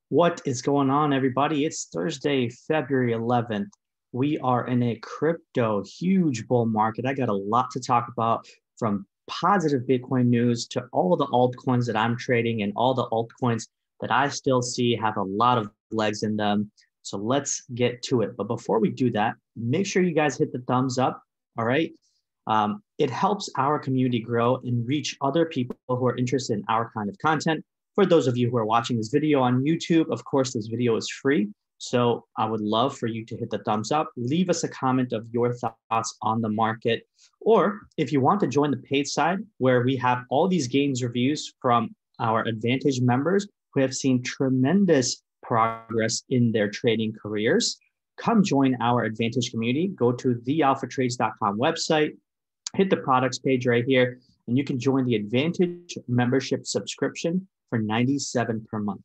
What is going on, everybody? It's Thursday, February 11th. We are in a crypto huge bull market. I got a lot to talk about, from positive Bitcoin news to all the altcoins that I'm trading and all the altcoins that I still see have a lot of legs in them. So let's get to it. But before we do that, make sure you guys hit the thumbs up. All right. It helps our community grow and reach other people who are interested in our kind of content. For those of you who are watching this video on YouTube, of course, this video is free. So I would love for you to hit the thumbs up, leave us a comment of your thoughts on the market. Or if you want to join the paid side, where we have all these gains reviews from our Advantage members who have seen tremendous progress in their trading careers, come join our Advantage community. Go to thealphatrades.com website, hit the products page right here, and you can join the Advantage membership subscription for $97 per month.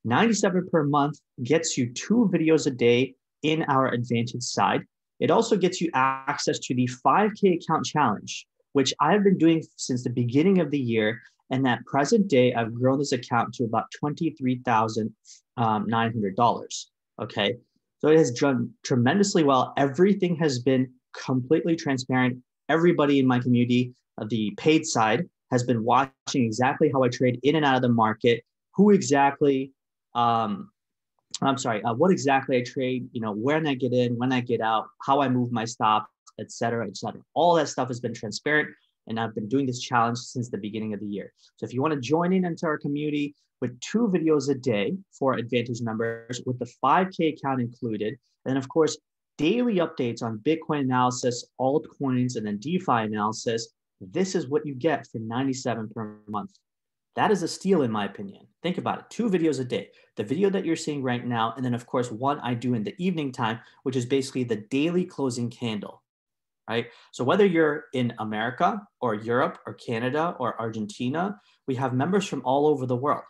$97 per month gets you 2 videos a day in our Advantage side. It also gets you access to the 5K account challenge, which I've been doing since the beginning of the year. And at present day, I've grown this account to about $23,900. Okay. So it has done tremendously well. Everything has been completely transparent. Everybody in my community, the paid side, has been watching exactly how I trade in and out of the market, what exactly I trade, when I get in, when I get out, how I move my stops, et cetera, et cetera. All that stuff has been transparent, and I've been doing this challenge since the beginning of the year. So if you want to join in into our community with 2 videos a day for Advantage members with the 5K account included, and of course, daily updates on Bitcoin analysis, altcoins, and then DeFi analysis, this is what you get for $97 per month. That is a steal, in my opinion. Think about it. 2 videos a day. The video that you're seeing right now, and then, of course, one I do in the evening time, which is basically the daily closing candle, right? So whether you're in America or Europe or Canada or Argentina, we have members from all over the world.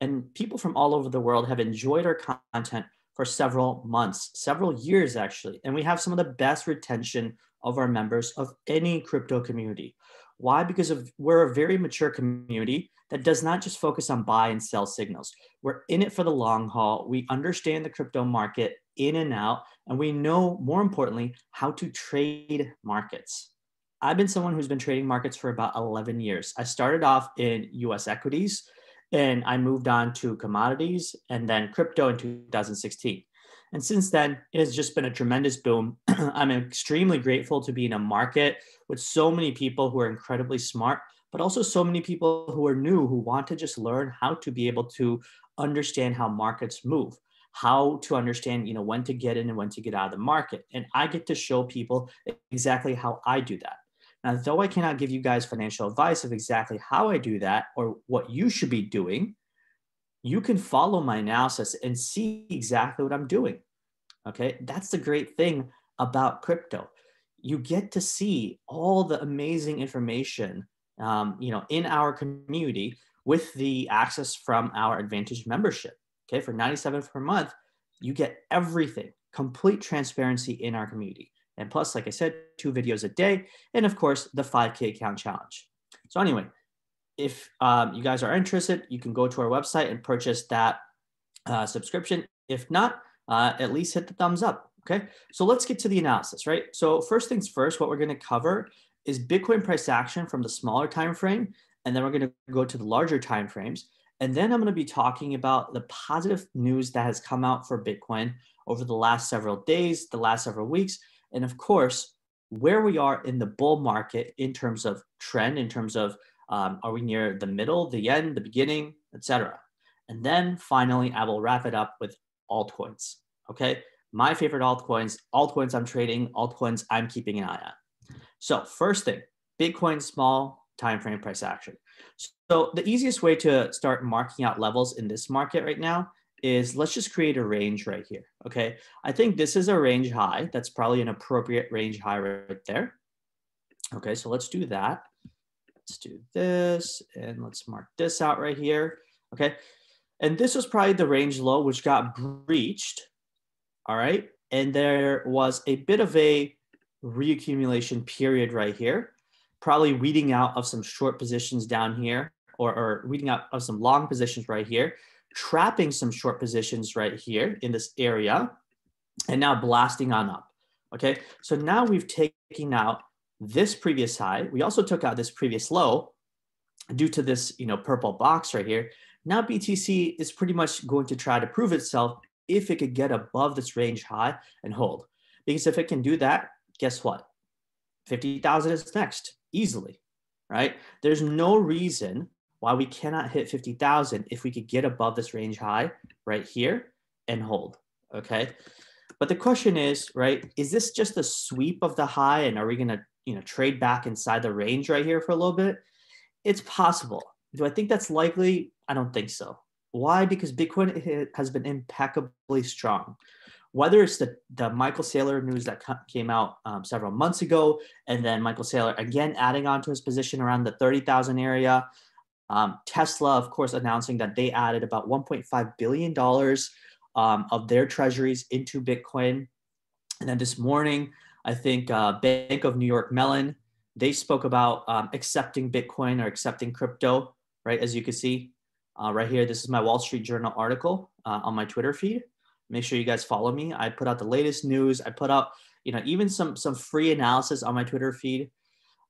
And people from all over the world have enjoyed our content for several months, several years, actually. And we have some of the best retention of our members of any crypto community. Why? Because we're a very mature community that does not just focus on buy and sell signals. We're in it for the long haul. We understand the crypto market in and out, and we know, more importantly, how to trade markets. I've been someone who's been trading markets for about 11 years. I started off in US equities, and I moved on to commodities and then crypto in 2016. And since then, it has just been a tremendous boom. I'm extremely grateful to be in a market with so many people who are incredibly smart, but also so many people who are new, who want to just learn how to be able to understand how markets move, how to understand, when to get in and when to get out of the market. And I get to show people exactly how I do that. Now, though I cannot give you guys financial advice of exactly how I do that or what you should be doing, you can follow my analysis and see exactly what I'm doing. Okay, that's the great thing about crypto. You get to see all the amazing information, in our community with the access from our Advantage membership. Okay, for $97 per month, you get everything, complete transparency in our community. And plus, like I said, 2 videos a day, and of course, the 5K account challenge. So anyway, if you guys are interested, you can go to our website and purchase that subscription. If not, at least hit the thumbs up. Okay, so let's get to the analysis, right? So first things first, what we're going to cover is Bitcoin price action from the smaller time frame, and then we're going to go to the larger time frames. And then I'm going to be talking about the positive news that has come out for Bitcoin over the last several days, the last several weeks, and of course, where we are in the bull market in terms of trend, in terms of are we near the middle, the end, the beginning, etc. And then finally, I will wrap it up with altcoins. Okay, my favorite altcoins I'm trading, altcoins I'm keeping an eye on. So first thing, Bitcoin small time frame price action. So the easiest way to start marking out levels in this market right now is let's just create a range right here. Okay, I think this is a range high. That's probably an appropriate range high right there. Okay, so let's do that. Let's do this and let's mark this out right here. Okay, and this was probably the range low, which got breached. All right, and there was a bit of a reaccumulation period right here, probably weeding out of some short positions down here, or weeding out of some long positions right here trapping some short positions right here in this area, and now blasting on up. Okay, so now we've taken out this previous high. We also took out this previous low due to this, purple box right here. Now BTC is pretty much going to try to prove itself if it could get above this range high and hold. Because if it can do that, guess what? 50,000 is next, easily, right? There's no reason why we cannot hit 50,000 if we could get above this range high right here and hold, okay? But the question is, right, is this just a sweep of the high, and are we going to, trade back inside the range right here for a little bit? It's possible. Do I think that's likely? I don't think so. Why? Because Bitcoin has been impeccably strong. Whether it's the Michael Saylor news that came out several months ago, and then Michael Saylor again adding on to his position around the 30,000 area. Tesla, of course, announcing that they added about $1.5 billion of their treasuries into Bitcoin. And then this morning, I think Bank of New York Mellon, they spoke about accepting Bitcoin or accepting crypto, right? As you can see right here, this is my Wall Street Journal article on my Twitter feed. Make sure you guys follow me. I put out the latest news. I put out, even some free analysis on my Twitter feed.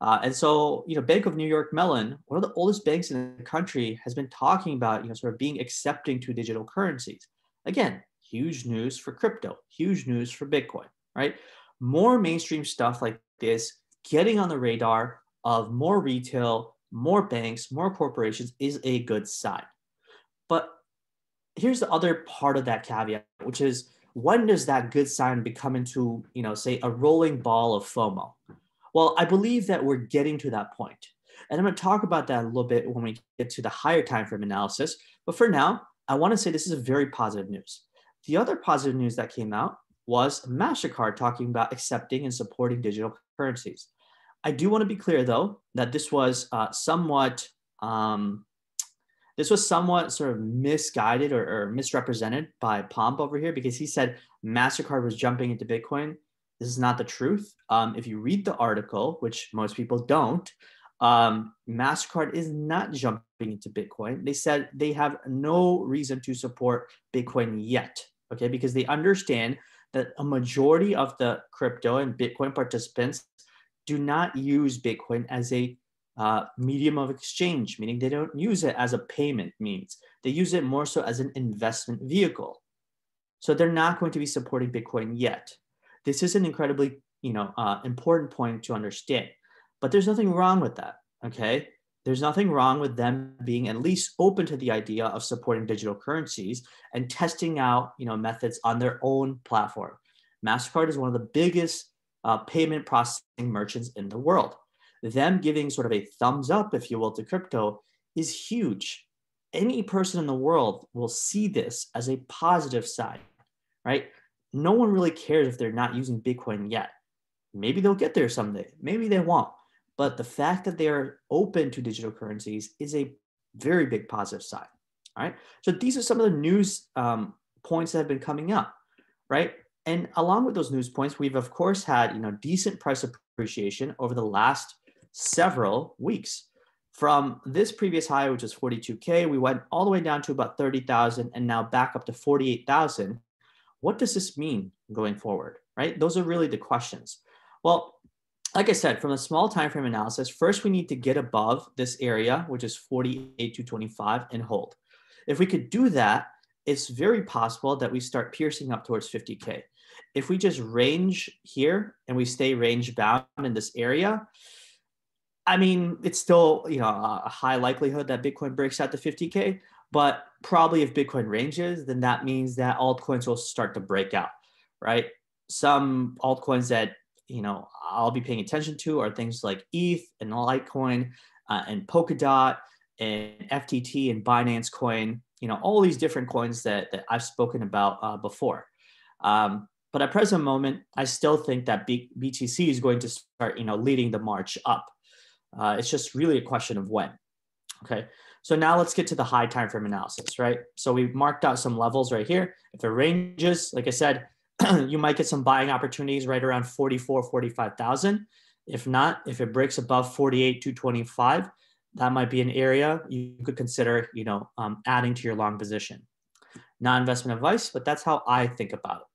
And so, Bank of New York Mellon, one of the oldest banks in the country, has been talking about, sort of being accepting to digital currencies. Again, huge news for crypto, huge news for Bitcoin, right? More mainstream stuff like this getting on the radar of more retail, more banks, more corporations is a good sign. But here's the other part of that caveat, which is, when does that good sign become into, say, a rolling ball of FOMO? Well, I believe that we're getting to that point. And I'm going to talk about that a little bit when we get to the higher time frame analysis. But for now, I want to say this is a very positive news. The other positive news that came out was MasterCard talking about accepting and supporting digital currencies. I do want to be clear, though, that this was somewhat sort of misguided or misrepresented by Pomp over here, because he said MasterCard was jumping into Bitcoin. This is not the truth. If you read the article, which most people don't, MasterCard is not jumping into Bitcoin. They said they have no reason to support Bitcoin yet, okay? Because they understand that a majority of the crypto and Bitcoin participants do not use Bitcoin as a medium of exchange, meaning they don't use it as a payment means. They use it more so as an investment vehicle. So they're not going to be supporting Bitcoin yet. This is an incredibly, important point to understand. But there's nothing wrong with that, okay? There's nothing wrong with them being at least open to the idea of supporting digital currencies and testing out, methods on their own platform. MasterCard is one of the biggest payment processing merchants in the world. Them giving sort of a thumbs up, if you will, to crypto is huge. Any person in the world will see this as a positive sign, right? No one really cares if they're not using Bitcoin yet. Maybe they'll get there someday. Maybe they won't. But the fact that they're open to digital currencies is a very big positive sign. All right. So these are some of the news points that have been coming up, right? And along with those news points, we've of course had decent price appreciation over the last several weeks. From this previous high, which is 42K, we went all the way down to about 30,000 and now back up to 48,000. What does this mean going forward, right? Those are really the questions. Well, like I said, from a small time frame analysis, first we need to get above this area, which is 48,225, and hold. If we could do that, it's very possible that we start piercing up towards 50K. If we just range here and we stay range bound in this area, I mean, it's still a high likelihood that Bitcoin breaks out to 50K, but probably if Bitcoin ranges, then that means that altcoins will start to break out, right? Some altcoins that I'll be paying attention to are things like ETH and Litecoin and Polkadot and FTT and Binance Coin, all these different coins that I've spoken about before. But at present moment, I still think that BTC is going to start, leading the march up. It's just really a question of when. Okay, so now let's get to the high time frame analysis, right? So we've marked out some levels right here. If it ranges, like I said, you might get some buying opportunities right around 45,000. If not, if it breaks above 48,225, that might be an area you could consider, adding to your long position. Not investment advice, but that's how I think about it.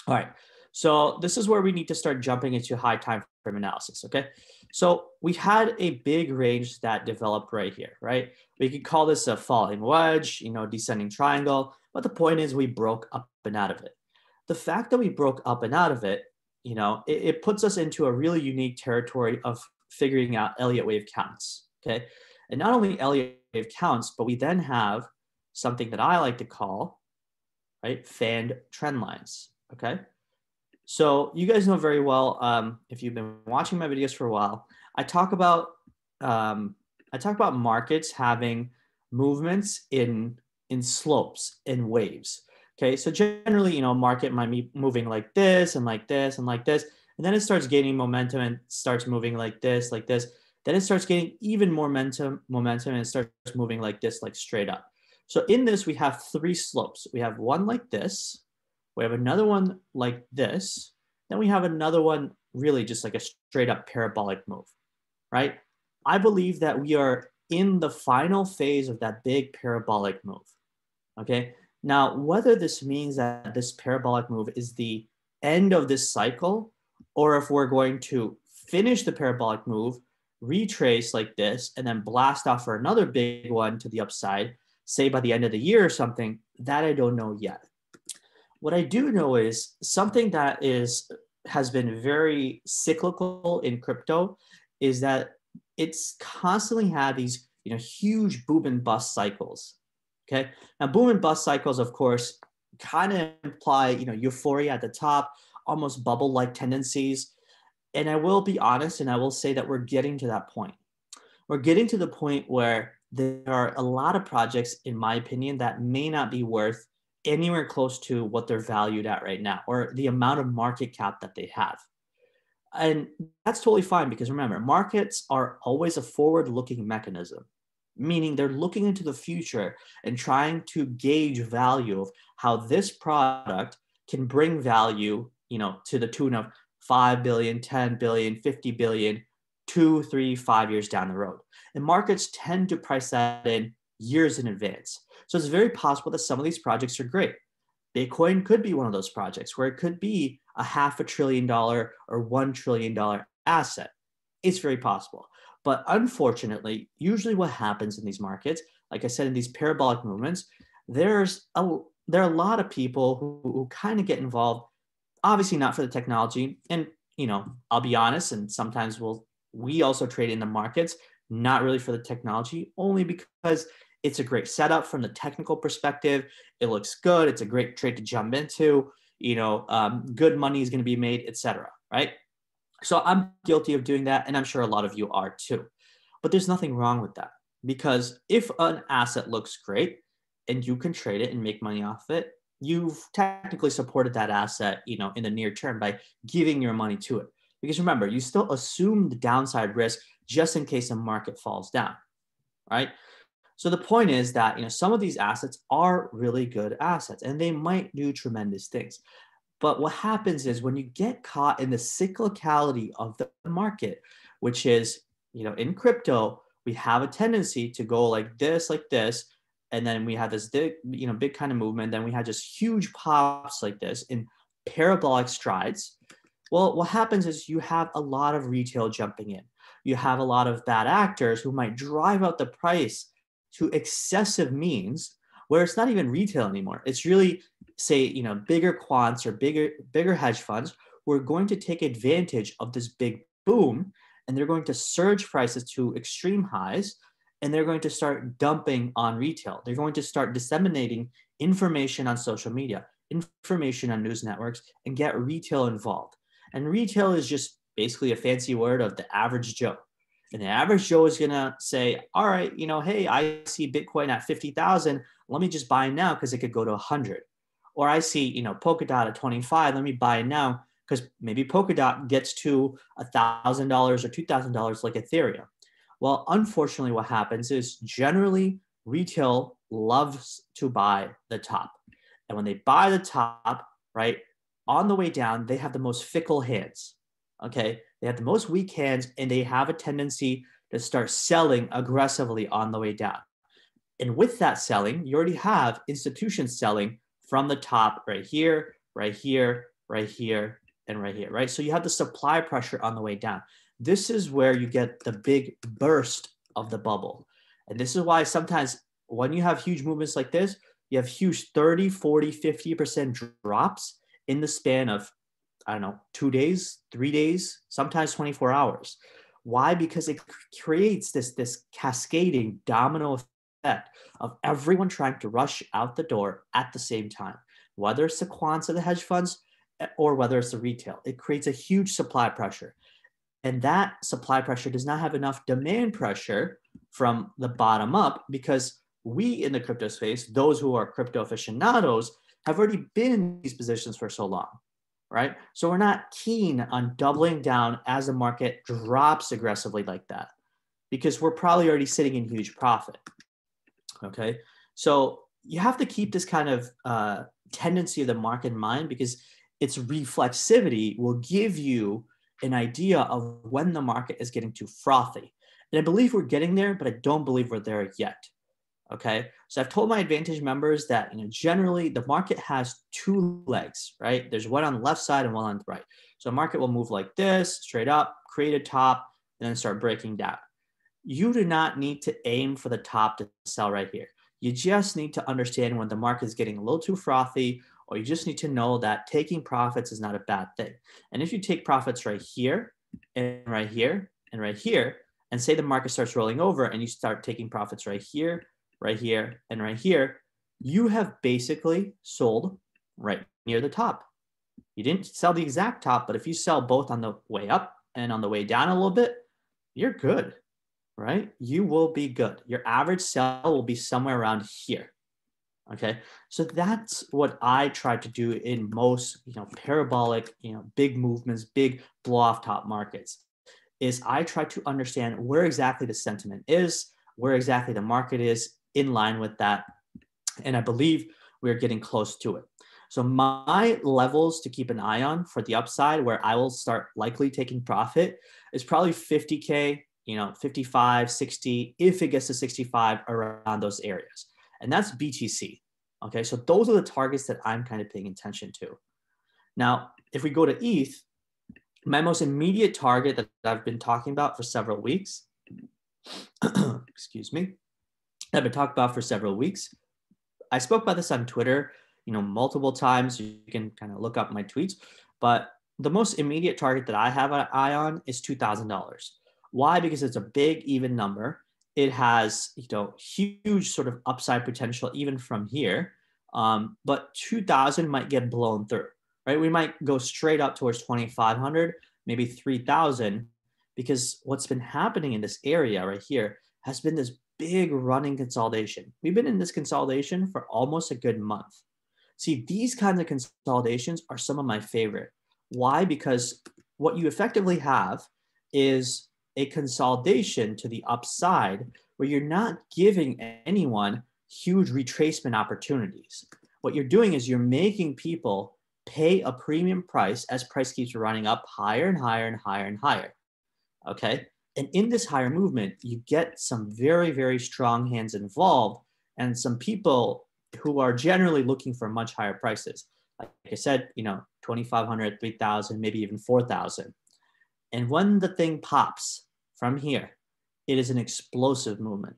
All right. So this is where we need to start jumping into high time frame analysis. Okay. So we had a big range that developed right here, right? We could call this a falling wedge, descending triangle. But the point is we broke up and out of it. The fact that we broke up and out of it, it puts us into a really unique territory of figuring out Elliott wave counts. Okay. And not only Elliott wave counts, but we then have something that I like to call, right, fanned trend lines. Okay. So you guys know very well, if you've been watching my videos for a while, I talk about markets having movements in slopes, in waves. Okay, so generally, market might be moving like this and like this and like this, and then it starts gaining momentum and starts moving like this, like this. Then it starts getting even more momentum, and it starts moving like this, like straight up. So in this, we have three slopes. We have one like this. We have another one like this. Then we have another one really just like a straight up parabolic move, right? I believe that we are in the final phase of that big parabolic move, okay? Now, whether this means that this parabolic move is the end of this cycle, or if we're going to finish the parabolic move, retrace like this, and then blast off for another big one to the upside, say by the end of the year or something, that I don't know yet. What I do know is something that has been very cyclical in crypto is that it's constantly had these huge boom and bust cycles. Okay, now boom and bust cycles, of course, kind of imply euphoria at the top, almost bubble-like tendencies. And I will be honest, and I will say that we're getting to that point. We're getting to the point where there are a lot of projects, in my opinion, that may not be worth anywhere close to what they're valued at right now, or the amount of market cap that they have. And that's totally fine, because remember, markets are always a forward-looking mechanism, meaning they're looking into the future and trying to gauge value of how this product can bring value, to the tune of 5 billion, 10 billion, 50 billion, 2, 3, 5 years down the road. And markets tend to price that in years in advance. So it's very possible that some of these projects are great. Bitcoin could be one of those projects where it could be a $500 billion or $1 trillion asset. It's very possible. But unfortunately, usually what happens in these markets, like I said, in these parabolic movements, there are a lot of people who kind of get involved, obviously not for the technology. And, I'll be honest, and sometimes we also trade in the markets, not really for the technology, only because it's a great setup from the technical perspective. It looks good. It's a great trade to jump into. Good money is going to be made, etc. Right? So I'm guilty of doing that, and I'm sure a lot of you are too. But there's nothing wrong with that, because if an asset looks great and you can trade it and make money off it, you've technically supported that asset, in the near term by giving your money to it. Because remember, you still assume the downside risk just in case the market falls down, right? So the point is that, some of these assets are really good assets and they might do tremendous things. But what happens is when you get caught in the cyclicality of the market, which is, in crypto, we have a tendency to go like this, and then we have this big, big kind of movement. Then we have just huge pops like this in parabolic strides. Well, what happens is you have a lot of retail jumping in. You have a lot of bad actors who might drive out the price to excessive means where it's not even retail anymore. It's really, say, bigger quants or bigger hedge funds who are going to take advantage of this big boom, and they're going to surge prices to extreme highs, and they're going to start dumping on retail. They're going to start disseminating information on social media, information on news networks, and get retail involved. And retail is just basically a fancy word of the average Joe. And the average Joe is going to say, all right, hey, I see Bitcoin at 50,000. Let me just buy now because it could go to 100. Or I see, Polkadot at 25. Let me buy now because maybe Polkadot gets to $1,000 or $2,000 like Ethereum. Well, unfortunately, what happens is generally retail loves to buy the top. And when they buy the top, right, on the way down, they have the most fickle hands. Okay, they have the most weak hands, and they have a tendency to start selling aggressively on the way down. And with that selling, you already have institutions selling from the top right here, right here, right here, and right here, right? So you have the supply pressure on the way down. This is where you get the big burst of the bubble. And this is why sometimes when you have huge movements like this, you have huge 30, 40, 50% drops in the span of, I don't know, 2 days, 3 days, sometimes 24 hours. Why? Because it creates this cascading domino effect of everyone trying to rush out the door at the same time, whether it's the quants or the hedge funds or whether it's the retail. It creates a huge supply pressure. And that supply pressure does not have enough demand pressure from the bottom up, because we in the crypto space, those who are crypto aficionados, have already been in these positions for so long, right? So we're not keen on doubling down as the market drops aggressively like that, because we're probably already sitting in huge profit, okay? So you have to keep this kind of tendency of the market in mind, because its reflexivity will give you an idea of when the market is getting too frothy. And I believe we're getting there, but I don't believe we're there yet. Okay. So I've told my Advantage members that, generally the market has two legs, right? There's one on the left side and one on the right. So the market will move like this, straight up, create a top, and then start breaking down. You do not need to aim for the top to sell right here. You just need to understand when the market is getting a little too frothy, or you just need to know that taking profits is not a bad thing. And if you take profits right here and right here and right here, and say the market starts rolling over and you start taking profits right here, right here, and right here, you have basically sold right near the top. You didn't sell the exact top, but if you sell both on the way up and on the way down a little bit, you're good, right? You will be good. Your average sell will be somewhere around here. Okay, so that's what I try to do in most, parabolic, big movements, big blow off top markets, is I try to understand where exactly the sentiment is, where exactly the market is in line with that. And I believe we're getting close to it. So my levels to keep an eye on for the upside, where I will start likely taking profit, is probably 50K, 55, 60, if it gets to 65, around those areas. And that's BTC. Okay, so those are the targets that I'm kind of paying attention to. Now, if we go to ETH, my most immediate target that I've been talking about for several weeks, excuse me, I've been talking about for several weeks. I spoke about this on Twitter, multiple times. You can kind of look up my tweets, but the most immediate target that I have an eye on is $2,000. Why? Because it's a big, even number. It has, huge sort of upside potential even from here. But 2,000 might get blown through, right? We might go straight up towards 2,500, maybe 3,000, because what's been happening in this area right here has been this big running consolidation. We've been in this consolidation for almost a good month. See, these kinds of consolidations are some of my favorite. Why? Because what you effectively have is a consolidation to the upside where you're not giving anyone huge retracement opportunities. What you're doing is you're making people pay a premium price as price keeps running up higher and higher and higher and higher. Okay. And in this higher movement, you get some very, very strong hands involved and some people who are generally looking for much higher prices. Like I said, 2,500, 3,000, maybe even 4,000. And when the thing pops from here, it is an explosive movement.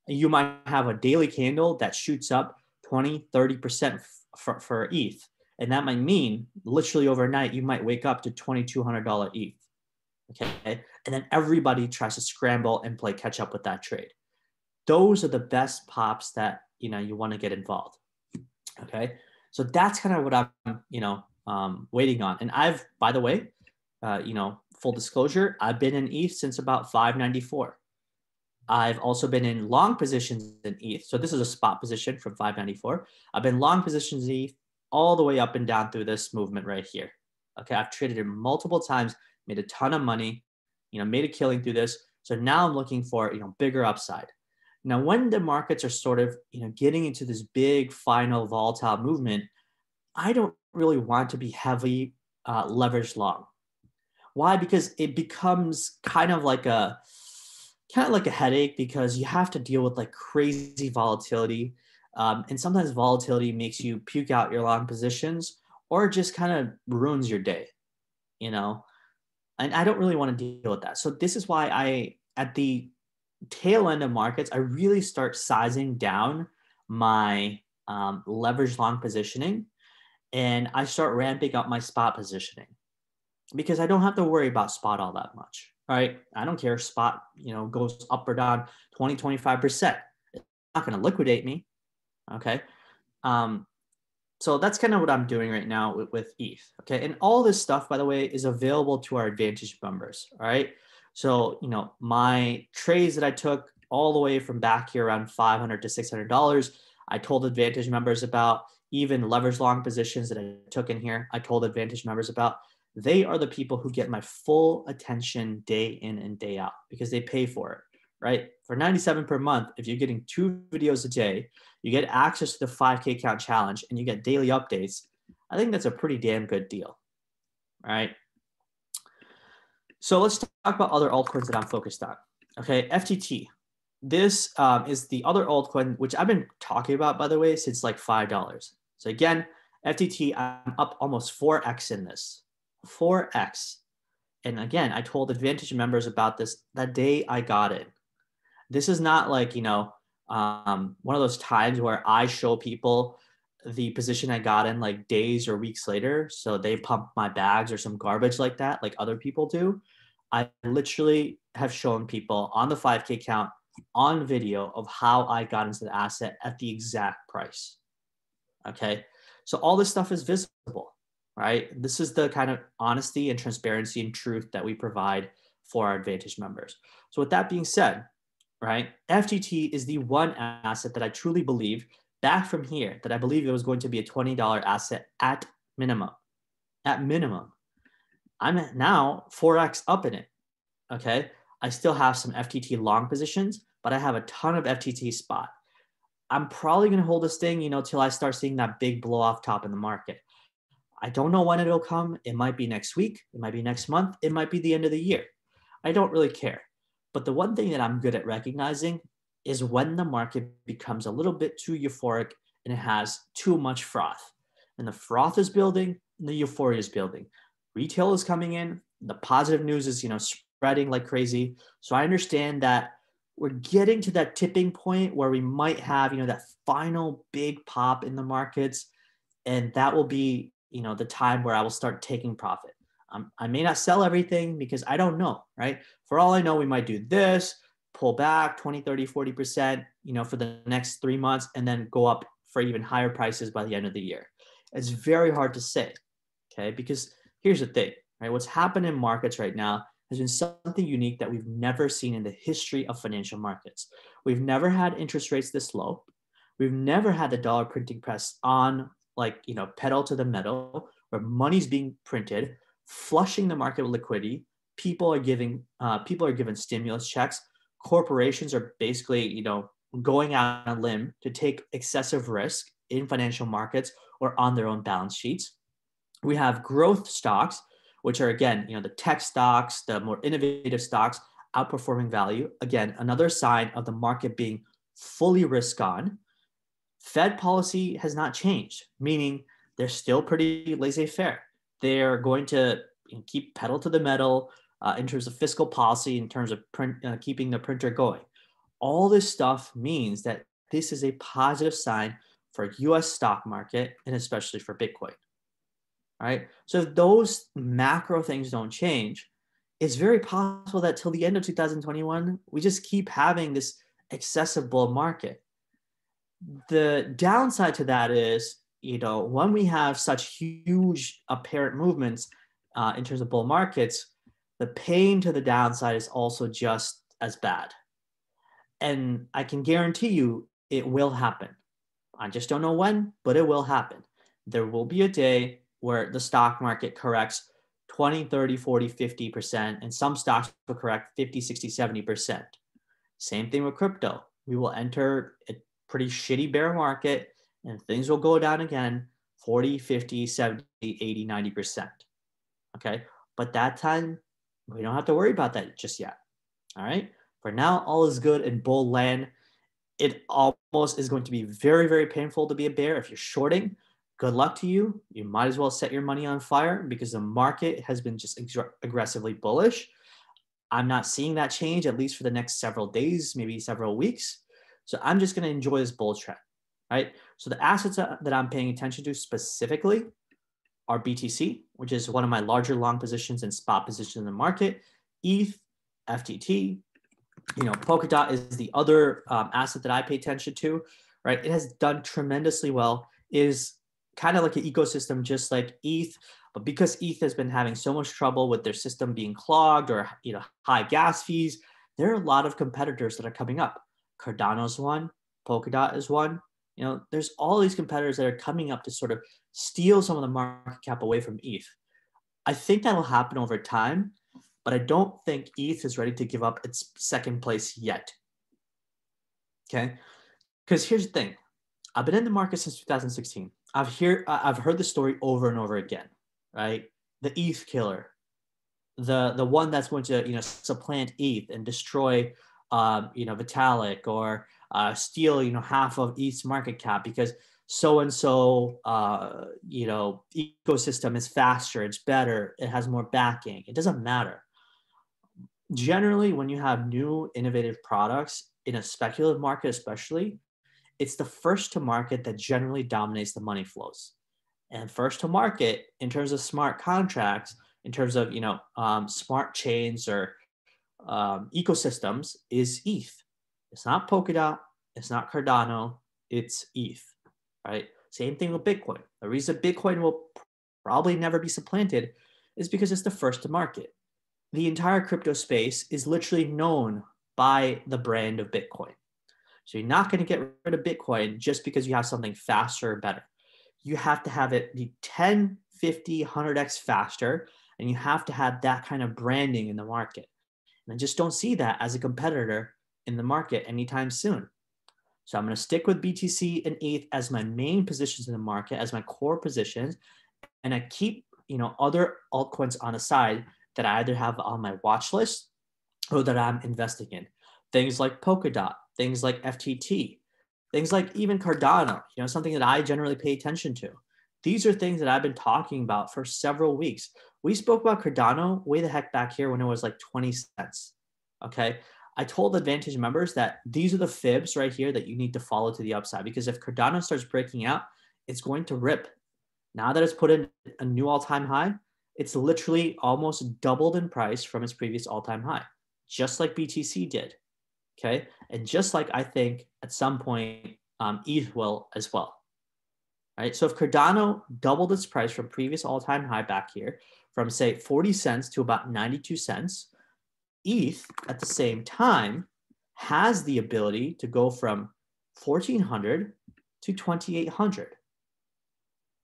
You might have a daily candle that shoots up 20, 30% for ETH. And that might mean literally overnight, you might wake up to $2,200 ETH. Okay. And then everybody tries to scramble and play catch up with that trade. Those are the best pops that, you want to get involved. Okay. So that's kind of what I'm, waiting on. And I've, by the way, full disclosure, I've been in ETH since about 594. I've also been in long positions in ETH. So this is a spot position from 594. I've been long positions in ETH all the way up and down through this movement right here. Okay, I've traded it multiple times, made a ton of money, made a killing through this. So now I'm looking for, bigger upside. Now, when the markets are sort of, getting into this big final volatile movement, I don't really want to be heavily leveraged long. Why? Because it becomes kind of like a kind of like a headache because you have to deal with like crazy volatility. And sometimes volatility makes you puke out your long positions or just kind of ruins your day, you know? And I don't really want to deal with that. So this is why at the tail end of markets, I really start sizing down my leverage long positioning, and I start ramping up my spot positioning because I don't have to worry about spot all that much. Right? I don't care if spot, goes up or down 20, 25%. It's not going to liquidate me. Okay. So that's kind of what I'm doing right now with ETH. Okay. And all this stuff, by the way, is available to our Advantage members. All right. So, my trades that I took all the way from back here around $500 to $600, I told Advantage members about. Even leverage long positions that I took in here, I told Advantage members about. They are the people who get my full attention day in and day out because they pay for it, right? For $97 per month, if you're getting 2 videos a day, you get access to the 5K count challenge, and you get daily updates. I think that's a pretty damn good deal, right? So let's talk about other altcoins that I'm focused on. Okay, FTT. This is the other altcoin, which I've been talking about, by the way, since like $5. So again, FTT, I'm up almost 4x in this. 4x. And again, I told Advantage members about this that day I got it. This is not like, one of those times where I show people the position I got in like days or weeks later, so they pump my bags or some garbage like that, like other people do. I literally have shown people on the 5K count on video of how I got into the asset at the exact price. Okay. So all this stuff is visible, right? This is the kind of honesty and transparency and truth that we provide for our Advantage members. So with that being said, right, FTT is the one asset that I truly believe back from here that I believe it was going to be a $20 asset at minimum. At minimum. I'm at now 4x up in it. Okay. I still have some FTT long positions, but I have a ton of FTT spot. I'm probably going to hold this thing, till I start seeing that big blow off top in the market. I don't know when it'll come. It might be next week. It might be next month. It might be the end of the year. I don't really care. But the one thing that I'm good at recognizing is when the market becomes a little bit too euphoric and it has too much froth. And the froth is building and the euphoria is building. Retail is coming in. The positive news is, spreading like crazy. So I understand that we're getting to that tipping point where we might have, that final big pop in the markets. And that will be, the time where I will start taking profit. I may not sell everything because I don't know, right? For all I know, we might do this, pull back 20, 30, 40%, for the next 3 months, and then go up for even higher prices by the end of the year. It's very hard to say, okay? Because here's the thing, right? What's happened in markets right now has been something unique that we've never seen in the history of financial markets. We've never had interest rates this low. We've never had the dollar printing press on, pedal to the metal, where money's being printed, flushing the market with liquidity. People are given stimulus checks. Corporations are basically, going out on a limb to take excessive risk in financial markets or on their own balance sheets. We have growth stocks, which are, again, the tech stocks, the more innovative stocks outperforming value. Again, another sign of the market being fully risk on. Fed policy has not changed, meaning they're still pretty laissez-faire. They're going to keep pedal to the metal in terms of fiscal policy, in terms of keeping the printer going. All this stuff means that this is a positive sign for US stock market and especially for Bitcoin. Right? So if those macro things don't change, it's very possible that till the end of 2021, we just keep having this excessive bull market. The downside to that is, when we have such huge apparent movements in terms of bull markets, the pain to the downside is also just as bad. And I can guarantee you it will happen. I just don't know when, but it will happen. There will be a day where the stock market corrects 20, 30, 40, 50%, and some stocks will correct 50, 60, 70%. Same thing with crypto. We will enter a pretty shitty bear market and things will go down again 40, 50, 70, 80, 90%. Okay. But that time, we don't have to worry about that just yet. All right. For now, all is good in bull land. It almost is going to be very, very painful to be a bear. If you're shorting, good luck to you. You might as well set your money on fire because the market has been just aggressively bullish. I'm not seeing that change, at least for the next several days, maybe several weeks. So I'm just going to enjoy this bull trend, right? So the assets that I'm paying attention to specifically are BTC, which is one of my larger long positions and spot positions in the market, ETH, FTT, Polkadot is the other asset that I pay attention to, right? It has done tremendously well. It is kind of like an ecosystem, just like ETH, but because ETH has been having so much trouble with their system being clogged or high gas fees, there are a lot of competitors that are coming up. Cardano's one, Polkadot is one. There's all these competitors that are coming up to sort of steal some of the market cap away from ETH. I think that'll happen over time, but I don't think ETH is ready to give up its second place yet. Okay, because here's the thing: I've been in the market since 2016. I've heard the story over and over again, right? The ETH killer, the one that's going to supplant ETH and destroy Vitalik or steal half of ETH's market cap because so and so ecosystem is faster, it's better, it has more backing. It doesn't matter. Generally, when you have new innovative products in a speculative market, especially, it's the first to market that generally dominates the money flows. And first to market in terms of smart contracts, in terms of smart chains or ecosystems is ETH. It's not Polkadot, it's not Cardano, it's ETH, right? Same thing with Bitcoin. The reason Bitcoin will probably never be supplanted is because it's the first to market. The entire crypto space is literally known by the brand of Bitcoin. So you're not going to get rid of Bitcoin just because you have something faster or better. You have to have it be 10, 50, 100x faster, and you have to have that kind of branding in the market. And I just don't see that as a competitor in the market anytime soon. So I'm going to stick with BTC and ETH as my main positions in the market, as my core positions, and I keep other altcoins on the side that I either have on my watch list or that I'm investing in. Things like Polkadot, things like FTT, things like even Cardano, something that I generally pay attention to. These are things that I've been talking about for several weeks. We spoke about Cardano way the heck back here when it was like 20 cents, okay? I told Advantage members that these are the fibs right here that you need to follow to the upside because if Cardano starts breaking out, it's going to rip. Now that it's put in a new all-time high, it's literally almost doubled in price from its previous all-time high, just like BTC did, okay? And just like I think at some point ETH will as well, right? So if Cardano doubled its price from previous all-time high back here, from say 40 cents to about 92 cents, ETH at the same time has the ability to go from 1,400 to 2,800.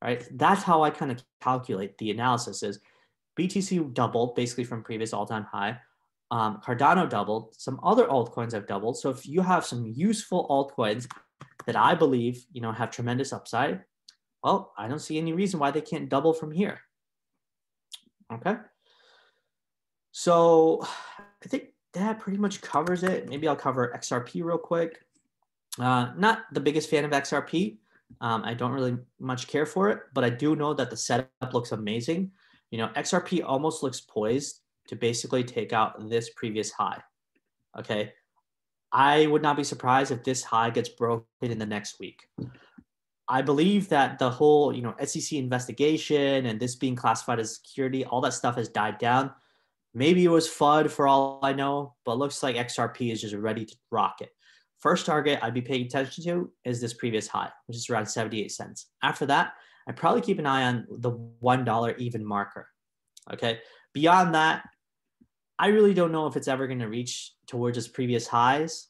Right? That's how I kind of calculate the analysis is BTC doubled basically from previous all-time high. Cardano doubled. Some other altcoins have doubled. So if you have some useful altcoins that I believe, have tremendous upside, well, I don't see any reason why they can't double from here. Okay. So I think that pretty much covers it. Maybe I'll cover XRP real quick. Not the biggest fan of XRP. I don't really much care for it, but I do know that the setup looks amazing. XRP almost looks poised to basically take out this previous high. Okay. I would not be surprised if this high gets broken in the next week. I believe that the whole, SEC investigation and this being classified as security, all that stuff has died down. Maybe it was FUD for all I know, but it looks like XRP is just ready to rock it. First target I'd be paying attention to is this previous high, which is around 78 cents. After that, I'd probably keep an eye on the $1 even marker. Okay. Beyond that, I really don't know if it's ever going to reach towards its previous highs,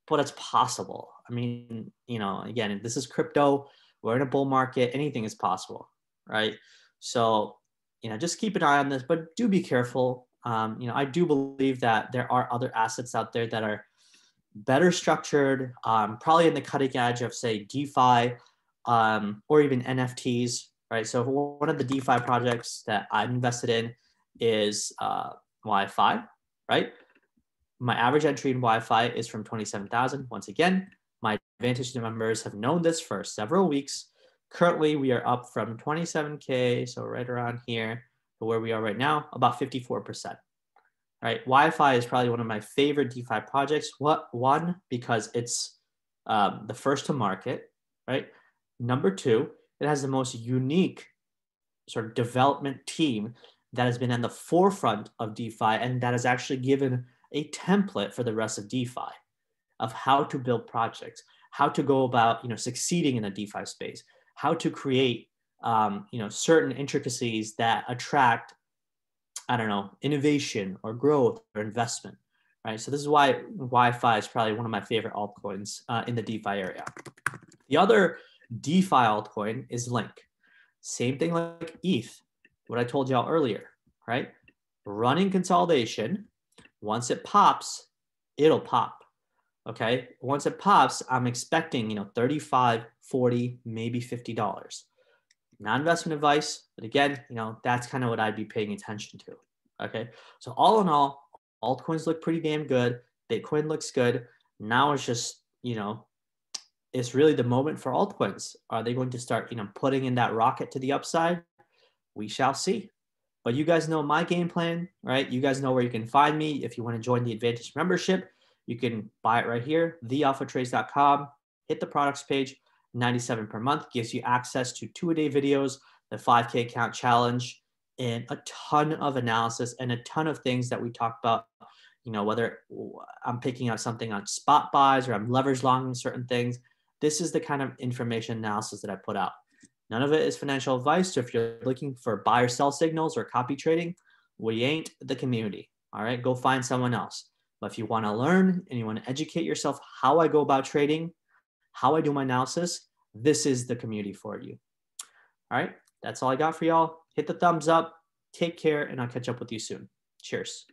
but it's possible. I mean, again, this is crypto. We're in a bull market. Anything is possible, right? So, just keep an eye on this, but do be careful. I do believe that there are other assets out there that are better structured, probably in the cutting edge of, say, DeFi or even NFTs, right? So one of the DeFi projects that I'm invested in is YFI, right? My average entry in Wi-Fi is from 27,000. Once again, my Advantage members have known this for several weeks. Currently, we are up from 27K, so right around here to where we are right now, about 54%. Right, Wi-Fi is probably one of my favorite DeFi projects. One, because it's the first to market, right? Number two, it has the most unique sort of development team that has been in the forefront of DeFi and that has actually given a template for the rest of DeFi of how to build projects, how to go about, succeeding in the DeFi space, how to create, certain intricacies that attract, innovation or growth or investment, right? So this is why Wi-Fi is probably one of my favorite altcoins in the DeFi area. The other DeFi altcoin is Link. Same thing like ETH, what I told y'all earlier, right? Running consolidation, once it pops, it'll pop, okay? Once it pops, I'm expecting, $35, $40, maybe $50. Not investment advice, but again, that's kind of what I'd be paying attention to, okay? So all in all, altcoins look pretty damn good. Bitcoin looks good. Now it's just, it's really the moment for altcoins. Are they going to start, putting in that rocket to the upside? We shall see. But you guys know my game plan, right? You guys know where you can find me. If you want to join the Advantage membership, you can buy it right here, thealphatrades.com. Hit the products page. $97 per month gives you access to 2-a-day videos, the 5K account challenge, and a ton of analysis and a ton of things that we talk about. Whether I'm picking out something on spot buys or I'm leverage longing certain things. This is the kind of information analysis that I put out. None of it is financial advice. So if you're looking for buy or sell signals or copy trading, we ain't the community. All right, go find someone else. But if you want to learn and you want to educate yourself how I go about trading, how I do my analysis, this is the community for you. All right, that's all I got for y'all. Hit the thumbs up, take care, and I'll catch up with you soon. Cheers.